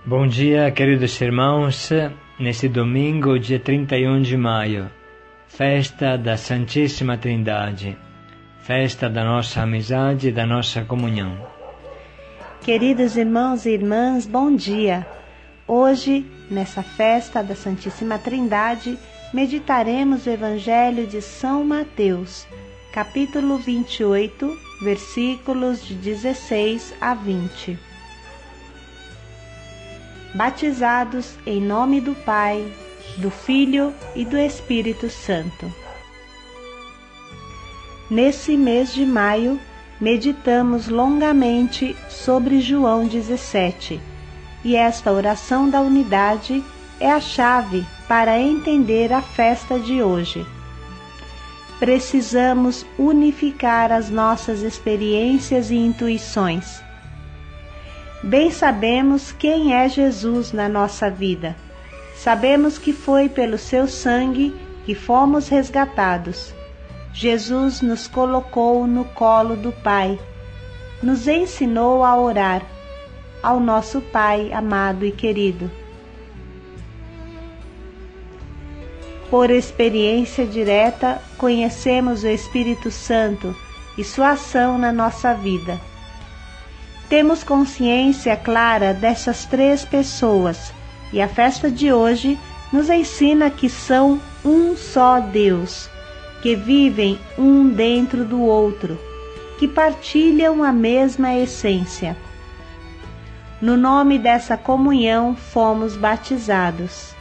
Bom dia, queridos irmãos, nesse domingo, dia 31 de maio, festa da Santíssima Trindade, festa da nossa amizade e da nossa comunhão. Queridos irmãos e irmãs, bom dia! Hoje, nessa festa da Santíssima Trindade, meditaremos o Evangelho de São Mateus, capítulo 28, versículos de 16 a 20. Batizados em nome do Pai, do Filho e do Espírito Santo. Nesse mês de maio, meditamos longamente sobre João 17, e esta oração da unidade é a chave para entender a festa de hoje. Precisamos unificar as nossas experiências e intuições. Bem sabemos quem é Jesus na nossa vida. Sabemos que foi pelo seu sangue que fomos resgatados. Jesus nos colocou no colo do Pai. Nos ensinou a orar ao nosso Pai amado e querido. Por experiência direta, conhecemos o Espírito Santo e sua ação na nossa vida. Temos consciência clara dessas três pessoas, e a festa de hoje nos ensina que são um só Deus, que vivem um dentro do outro, que partilham a mesma essência. No nome dessa comunhão fomos batizados.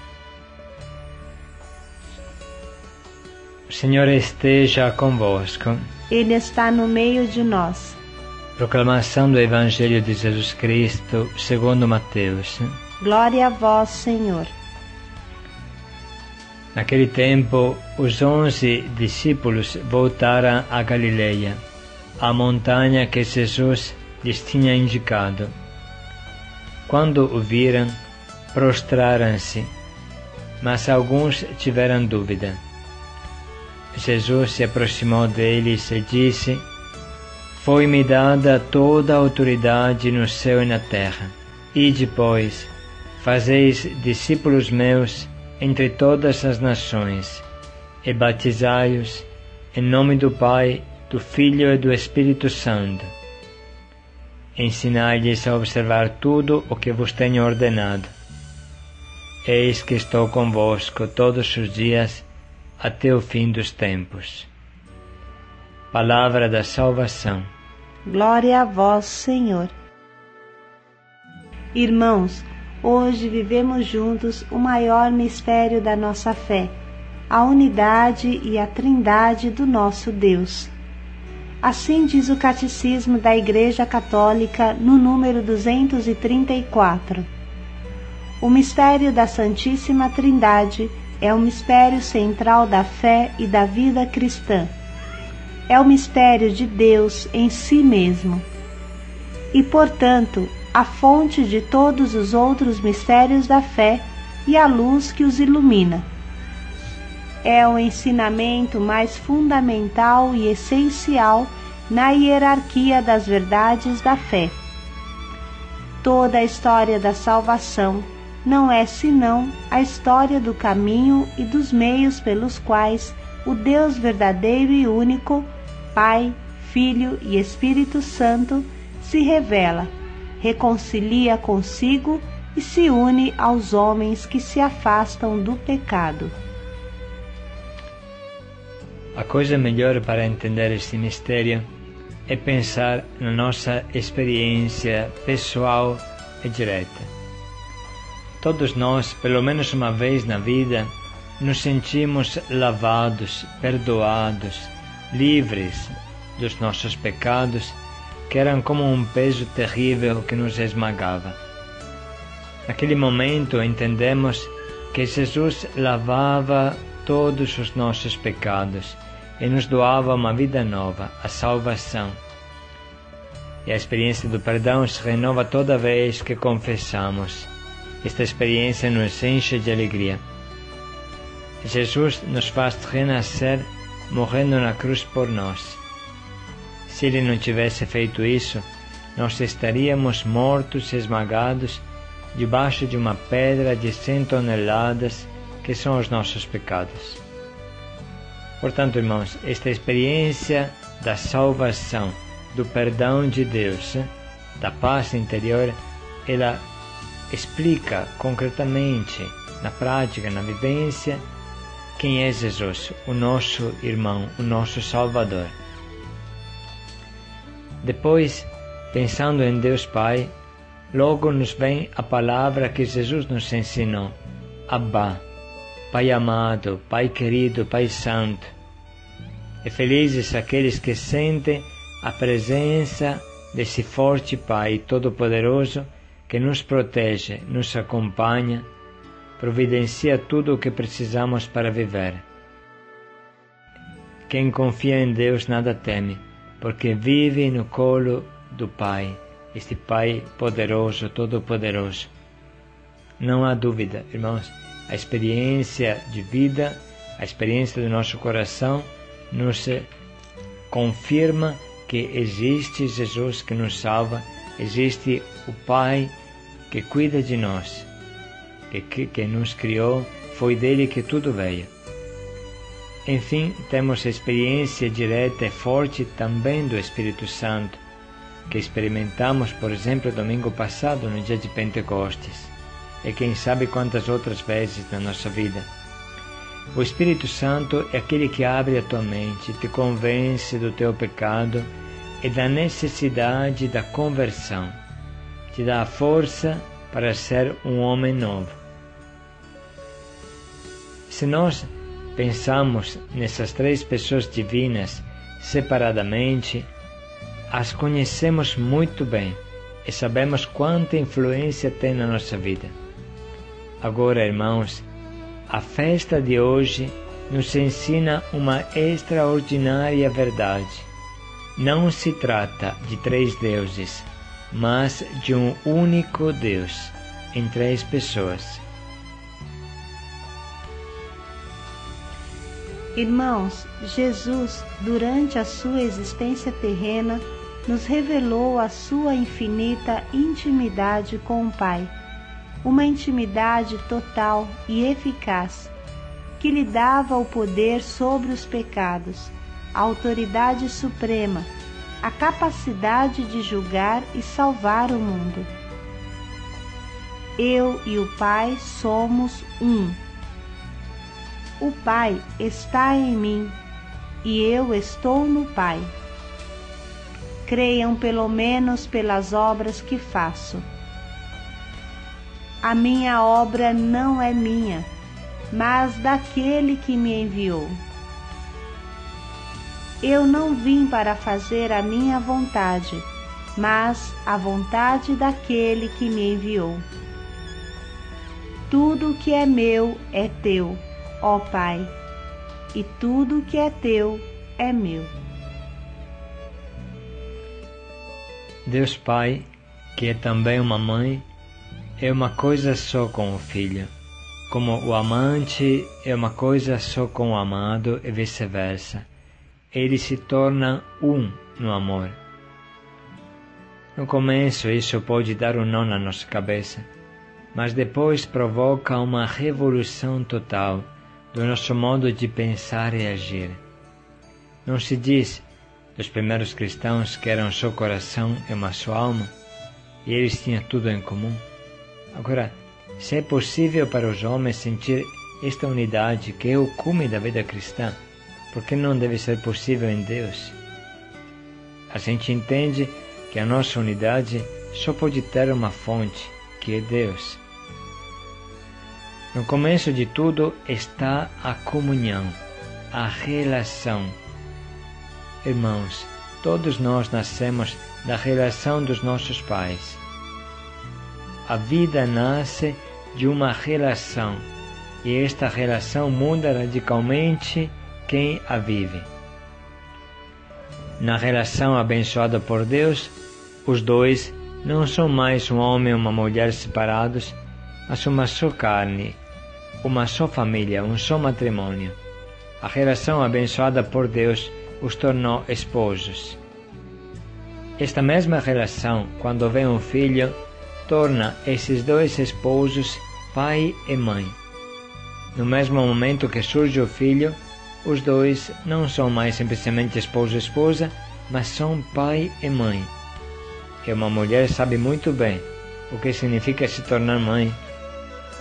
O Senhor esteja convosco. Ele está no meio de nós. Proclamação do Evangelho de Jesus Cristo segundo Mateus. Glória a vós, Senhor. Naquele tempo, os 11 discípulos voltaram a Galileia, à montanha que Jesus lhes tinha indicado. Quando o viram, prostraram-se, mas alguns tiveram dúvida. Jesus se aproximou deles e disse: Foi-me dada toda a autoridade no céu e na terra. Ide, pois, fazeis discípulos meus entre todas as nações, e batizai-os em nome do Pai, do Filho e do Espírito Santo. Ensinai-lhes a observar tudo o que vos tenho ordenado. Eis que estou convosco todos os dias, até o fim dos tempos. Palavra da salvação. Glória a vós, Senhor. Irmãos, hoje vivemos juntos o maior mistério da nossa fé, a unidade e a trindade do nosso Deus. Assim diz o Catecismo da Igreja Católica no número 234. O mistério da Santíssima Trindade é o mistério central da fé e da vida cristã. É o mistério de Deus em si mesmo. E, portanto, a fonte de todos os outros mistérios da fé e a luz que os ilumina. É o ensinamento mais fundamental e essencial na hierarquia das verdades da fé. Toda a história da salvação não é senão a história do caminho e dos meios pelos quais o Deus verdadeiro e único, Pai, Filho e Espírito Santo, se revela, reconcilia consigo e se une aos homens que se afastam do pecado. A coisa melhor para entender este mistério é pensar na nossa experiência pessoal e direta. Todos nós, pelo menos uma vez na vida, nos sentimos lavados, perdoados, livres dos nossos pecados, que eram como um peso terrível que nos esmagava. Naquele momento entendemos que Jesus lavava todos os nossos pecados e nos doava uma vida nova, a salvação. E a experiência do perdão se renova toda vez que confessamos. Esta experiência nos enche de alegria. Jesus nos faz renascer morrendo na cruz por nós. Se Ele não tivesse feito isso, nós estaríamos mortos, esmagados, debaixo de uma pedra de 100 toneladas, que são os nossos pecados. Portanto, irmãos, esta experiência da salvação, do perdão de Deus, da paz interior, ela explica concretamente, na prática, na vivência, quem é Jesus, o nosso irmão, o nosso Salvador. Depois, pensando em Deus Pai, logo nos vem a palavra que Jesus nos ensinou, Abba, Pai amado, Pai querido, Pai santo. E felizes aqueles que sentem a presença desse forte Pai Todo-Poderoso que nos protege, nos acompanha, providencia tudo o que precisamos para viver. Quem confia em Deus nada teme, porque vive no colo do Pai, este Pai poderoso, todo-poderoso. Não há dúvida, irmãos, a experiência de vida, a experiência do nosso coração nos confirma que existe Jesus que nos salva, existe o Pai que cuida de nós, que nos criou, foi dele que tudo veio. Enfim, temos a experiência direta e forte também do Espírito Santo, que experimentamos, por exemplo, domingo passado, no dia de Pentecostes, e quem sabe quantas outras vezes na nossa vida. O Espírito Santo é aquele que abre a tua mente, te convence do teu pecado e da necessidade da conversão, te dá a força para ser um homem novo. Se nós pensamos nessas três pessoas divinas separadamente, as conhecemos muito bem e sabemos quanta influência tem na nossa vida. Agora, irmãos, a festa de hoje nos ensina uma extraordinária verdade. Não se trata de três deuses, mas de um único Deus, em três pessoas. Irmãos, Jesus, durante a sua existência terrena, nos revelou a sua infinita intimidade com o Pai, uma intimidade total e eficaz, que lhe dava o poder sobre os pecados, a autoridade suprema, a capacidade de julgar e salvar o mundo. Eu e o Pai somos um. O Pai está em mim e eu estou no Pai. Creiam pelo menos pelas obras que faço. A minha obra não é minha, mas daquele que me enviou. Eu não vim para fazer a minha vontade, mas a vontade daquele que me enviou. Tudo que é meu é teu, ó Pai, e tudo que é teu é meu. Deus Pai, que é também uma mãe, é uma coisa só com o Filho, como o amante é uma coisa só com o amado e vice-versa. Eles se tornam um no amor. No começo isso pode dar um nó na nossa cabeça, mas depois provoca uma revolução total do nosso modo de pensar e agir. Não se diz dos primeiros cristãos que eram só coração e uma só alma, e eles tinham tudo em comum? Agora, se é possível para os homens sentir esta unidade que é o cume da vida cristã, por que não deve ser possível em Deus? A gente entende que a nossa unidade só pode ter uma fonte, que é Deus. No começo de tudo está a comunhão, a relação. Irmãos, todos nós nascemos da relação dos nossos pais. A vida nasce de uma relação, e esta relação muda radicalmente quem a vive. Na relação abençoada por Deus, os dois não são mais um homem e uma mulher separados, mas uma só carne, uma só família, um só matrimônio. A relação abençoada por Deus os tornou esposos. Esta mesma relação, quando vem um filho, torna esses dois esposos pai e mãe. No mesmo momento que surge o filho, os dois não são mais simplesmente esposo e esposa, mas são pai e mãe. E uma mulher sabe muito bem o que significa se tornar mãe,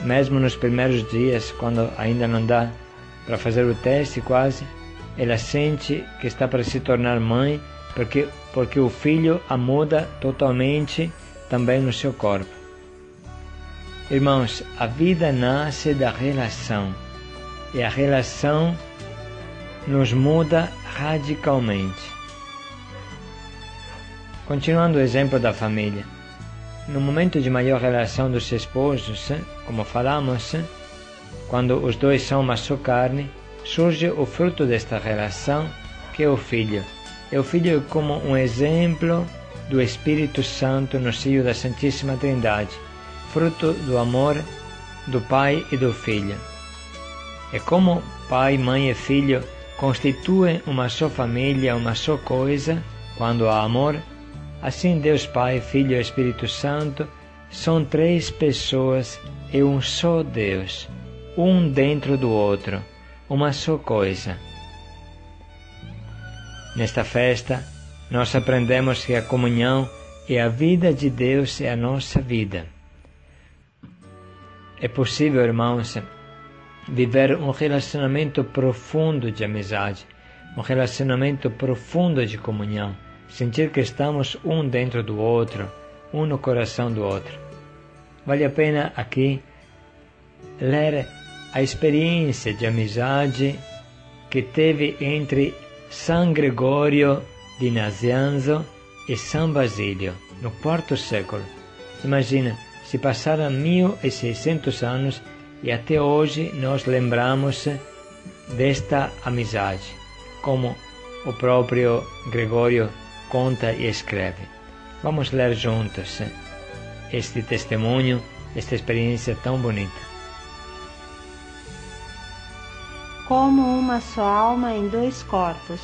mesmo nos primeiros dias, quando ainda não dá para fazer o teste quase, ela sente que está para se tornar mãe, porque o filho a muda totalmente também no seu corpo. Irmãos, a vida nasce da relação, e a relação nos muda radicalmente. Continuando o exemplo da família, no momento de maior relação dos esposos, como falamos, quando os dois são uma só carne, surge o fruto desta relação, que é o Filho. E o Filho é como um exemplo do Espírito Santo no seio da Santíssima Trindade, fruto do amor do Pai e do Filho. E como Pai, Mãe e Filho constituem uma só família, uma só coisa, quando há amor, assim Deus Pai, Filho e Espírito Santo são três pessoas e um só Deus, um dentro do outro, uma só coisa. Nesta festa, nós aprendemos que a comunhão é a vida de Deus e a nossa vida. É possível, irmãos, viver um relacionamento profundo de amizade, um relacionamento profundo de comunhão, sentir que estamos um dentro do outro, um no coração do outro. Vale a pena aqui ler a experiência de amizade que teve entre São Gregório de Nazianzo e São Basílio, no IV século. Imagina, se passaram 1600 anos e até hoje nós lembramos desta amizade, como o próprio Gregório conta e escreve. Vamos ler juntos este testemunho, esta experiência tão bonita. Como uma só alma em dois corpos.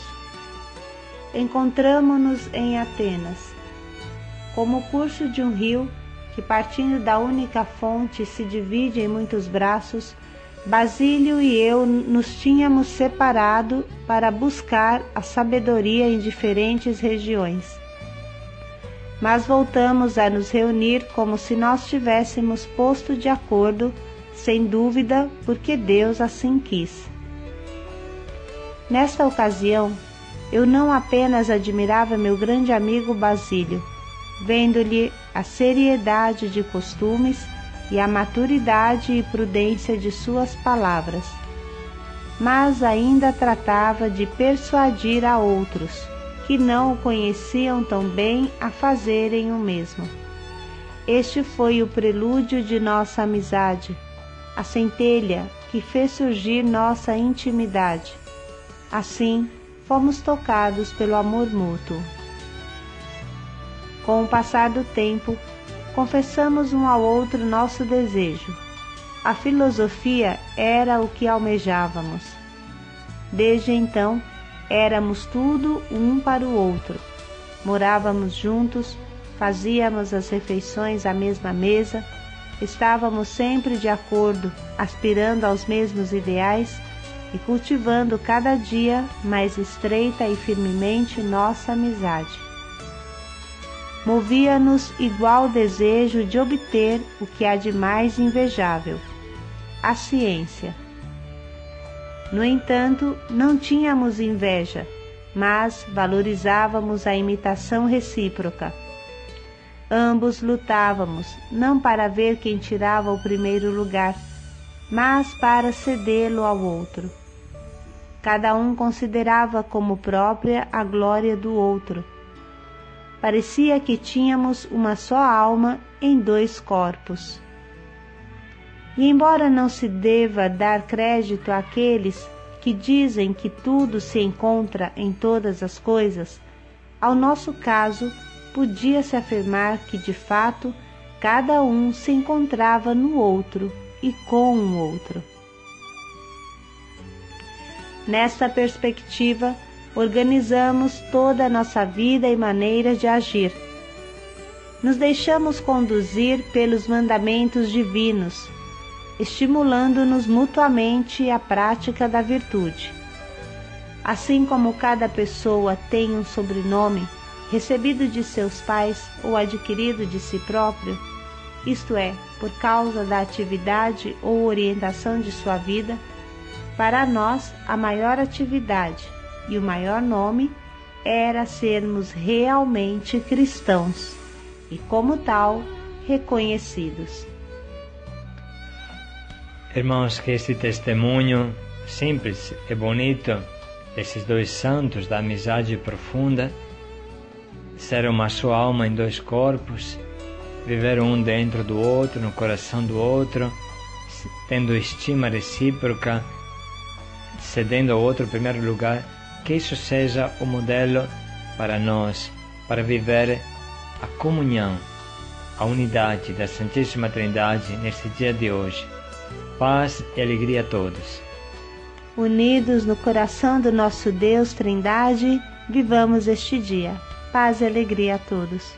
Encontramo-nos em Atenas. Como o curso de um rio, que partindo da única fonte se divide em muitos braços, Basílio e eu nos tínhamos separado para buscar a sabedoria em diferentes regiões. Mas voltamos a nos reunir como se nós tivéssemos posto de acordo, sem dúvida, porque Deus assim quis. Nesta ocasião, eu não apenas admirava meu grande amigo Basílio, vendo-lhe a seriedade de costumes e a maturidade e prudência de suas palavras, mas ainda tratava de persuadir a outros, que não o conheciam tão bem, a fazerem o mesmo. Este foi o prelúdio de nossa amizade, a centelha que fez surgir nossa intimidade. Assim, fomos tocados pelo amor mútuo. Com o passar do tempo, confessamos um ao outro nosso desejo. A filosofia era o que almejávamos. Desde então, éramos tudo um para o outro. Morávamos juntos, fazíamos as refeições à mesma mesa, estávamos sempre de acordo, aspirando aos mesmos ideais e cultivando cada dia mais estreita e firmemente nossa amizade. Movia-nos igual desejo de obter o que há de mais invejável, a ciência. No entanto, não tínhamos inveja, mas valorizávamos a imitação recíproca. Ambos lutávamos, não para ver quem tirava o primeiro lugar, mas para cedê-lo ao outro. Cada um considerava como própria a glória do outro. Parecia que tínhamos uma só alma em dois corpos. E embora não se deva dar crédito àqueles que dizem que tudo se encontra em todas as coisas, ao nosso caso, podia-se afirmar que, de fato, cada um se encontrava no outro e com o outro. Nesta perspectiva, organizamos toda a nossa vida e maneira de agir. nos deixamos conduzir pelos mandamentos divinos, estimulando-nos mutuamente à prática da virtude. Assim como cada pessoa tem um sobrenome recebido de seus pais ou adquirido de si próprio, isto é, por causa da atividade ou orientação de sua vida, para nós a maior atividade e o maior nome era sermos realmente cristãos e, como tal, reconhecidos. Irmãos, que este testemunho simples e bonito desses dois santos da amizade profunda, ser uma só alma em dois corpos, viver um dentro do outro, no coração do outro, tendo estima recíproca, cedendo ao outro em primeiro lugar, que isso seja o modelo para nós, para viver a comunhão, a unidade da Santíssima Trindade neste dia de hoje. Paz e alegria a todos. Unidos no coração do nosso Deus Trindade, vivamos este dia. Paz e alegria a todos.